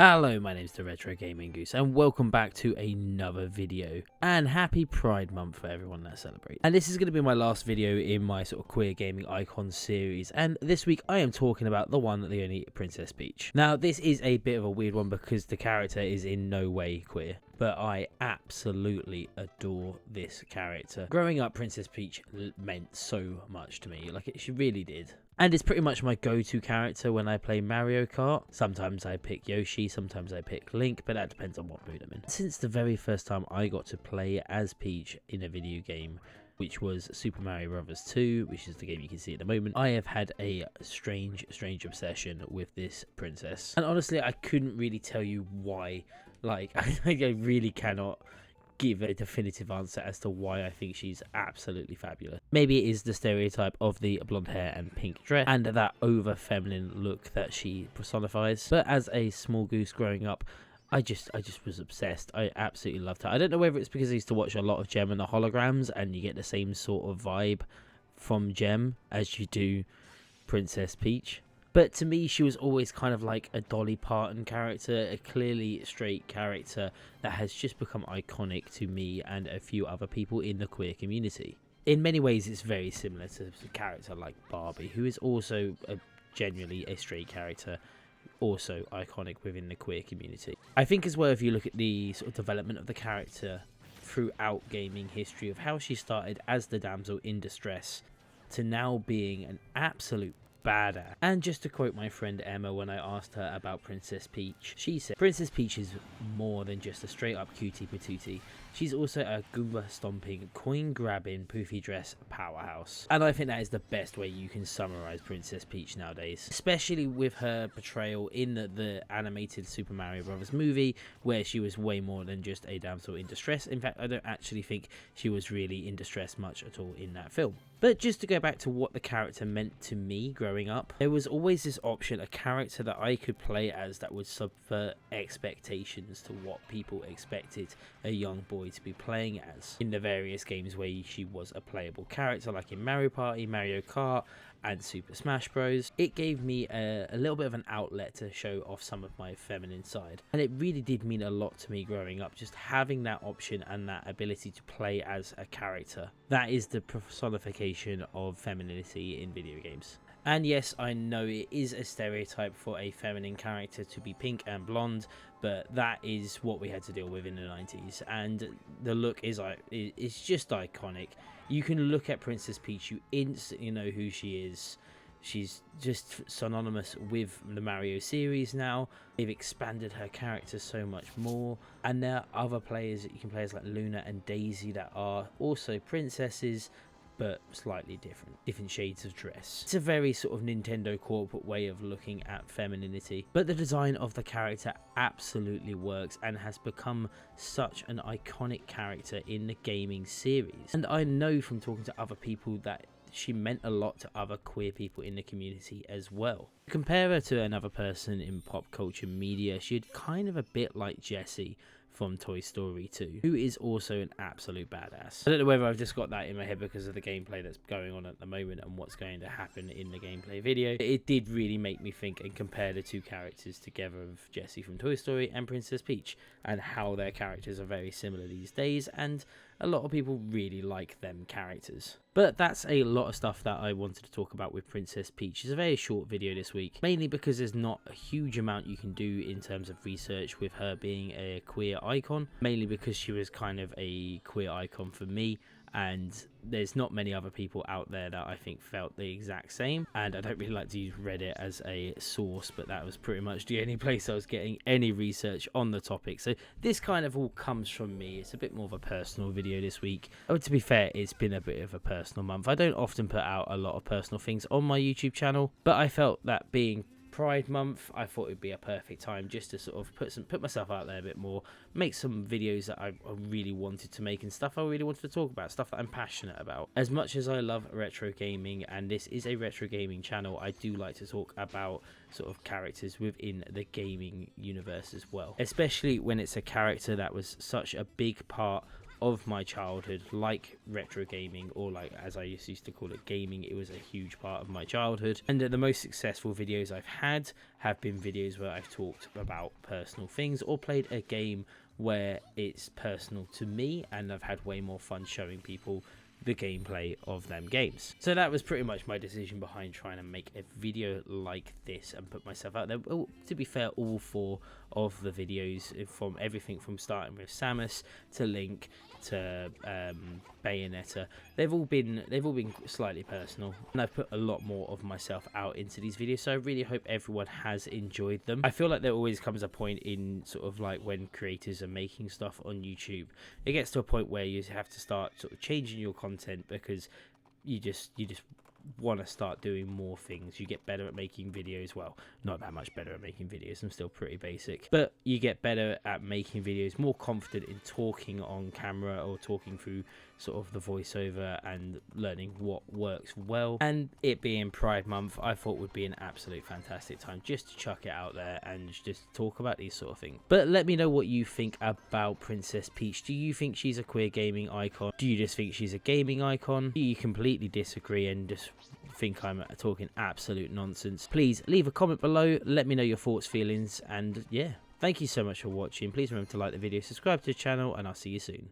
Hello, my name's the Retro Gaming Goose, and welcome back to another video. And happy Pride Month for everyone that celebrates. And this is going to be my last video in my sort of queer gaming icon series. And this week I am talking about the one, the only Princess Peach. Now, this is a bit of a weird one because the character is in no way queer, but I absolutely adore this character. Growing up, Princess Peach meant so much to me. She really did. And it's pretty much my go-to character when I play Mario Kart. Sometimes I pick Yoshi, sometimes I pick Link, but that depends on what mood I'm in. Since the very first time I got to play as Peach in a video game, which was Super Mario Bros. 2, which is the game you can see at the moment, I have had a strange obsession with this princess. And honestly, I couldn't really tell you why. I really cannot give a definitive answer as to why I think she's absolutely fabulous. Maybe it is the stereotype of the blonde hair and pink dress and that over feminine look that she personifies. But as a small goose growing up, I just was obsessed. I absolutely loved her. I don't know whether it's because I used to watch a lot of Gem and the Holograms and you get the same sort of vibe from Gem as you do Princess Peach. But to me, she was always kind of like a Dolly Parton character, a clearly straight character that has just become iconic to me and a few other people in the queer community. In many ways, it's very similar to a character like Barbie, who is also genuinely a straight character, also iconic within the queer community. I think as well, if you look at the sort of development of the character throughout gaming history, of how she started as the damsel in distress to now being an absolute badass. And just to quote my friend Emma when I asked her about Princess Peach, she said, "Princess Peach is more than just a straight up cutie patootie. She's also a Goomba stomping, coin grabbing, poofy dress powerhouse." And I think that is the best way you can summarize Princess Peach nowadays, especially with her portrayal in the animated Super Mario Bros. Movie, where she was way more than just a damsel in distress. In fact, I don't actually think she was really in distress much at all in that film. But just to go back to what the character meant to me growing up, there was always this option, a character that I could play as that would subvert expectations to what people expected a young boy to be playing as in the various games where she was a playable character, like in Mario Party, Mario Kart, and Super Smash Bros. It gave me a little bit of an outlet to show off some of my feminine side, and it really did mean a lot to me growing up, just having that option and that ability to play as a character. That is the personification of femininity in video games. And yes, I know it is a stereotype for a feminine character to be pink and blonde, but that is what we had to deal with in the 90s, and the look is it's just iconic. You can look at Princess Peach, you instantly know who she is. She's just synonymous with the Mario series now. They've expanded her character so much more, and there are other players that you can play as, like Luna and Daisy, that are also princesses, but slightly different shades of dress. It's a very sort of Nintendo corporate way of looking at femininity, but the design of the character absolutely works and has become such an iconic character in the gaming series. And I know from talking to other people that she meant a lot to other queer people in the community as well. Compare her to another person in pop culture media, she's kind of a bit like Jessie from Toy Story 2, who is also an absolute badass. I don't know whether I've just got that in my head because of the gameplay that's going on at the moment and what's going to happen in the gameplay video. It did really make me think and compare the two characters together of Jessie from Toy Story and Princess Peach, and how their characters are very similar these days, and a lot of people really like them characters. But that's a lot of stuff that I wanted to talk about with Princess Peach. It's a very short video this week, mainly because there's not a huge amount you can do in terms of research with her being a queer icon, mainly because she was kind of a queer icon for me, and there's not many other people out there that I think felt the exact same. And I don't really like to use Reddit as a source, but that was pretty much the only place I was getting any research on the topic. So this kind of all comes from me. It's a bit more of a personal video this week. Oh, to be fair, it's been a bit of a personal month. I don't often put out a lot of personal things on my YouTube channel, but I felt that being Pride Month, I thought it'd be a perfect time just to sort of put myself out there a bit more, make some videos that I really wanted to make and stuff I really wanted to talk about, stuff that I'm passionate about. As much as I love retro gaming, and this is a retro gaming channel, I do like to talk about sort of characters within the gaming universe as well, especially when it's a character that was such a big part of my childhood, like retro gaming, or like as I used to call it, gaming. It was a huge part of my childhood, and the most successful videos I've had have been videos where I've talked about personal things or played a game where it's personal to me, and I've had way more fun showing people the gameplay of them games. So that was pretty much my decision behind trying to make a video like this and put myself out there. Well, to be fair, all 4 of the videos, from everything from starting with Samus to Link to Bayonetta, they've all been slightly personal, and I've put a lot more of myself out into these videos, so I really hope everyone has enjoyed them. I feel like there always comes a point in sort of like when creators are making stuff on YouTube, it gets to a point where you have to start sort of changing your content because you just want to start doing more things. You get better at making videos. Well, not that much better at making videos, I'm still pretty basic, but you get better at making videos, more confident in talking on camera or talking through sort of the voiceover and learning what works well. And it being Pride Month, I thought would be an absolute fantastic time just to chuck it out there and just talk about these sort of things. But let me know what you think about Princess Peach. Do you think she's a queer gaming icon? Do you just think she's a gaming icon? Do you completely disagree and just think I'm talking absolute nonsense? Please leave a comment below, let me know your thoughts, feelings, and yeah, thank you so much for watching. Please remember to like the video, subscribe to the channel, and I'll see you soon.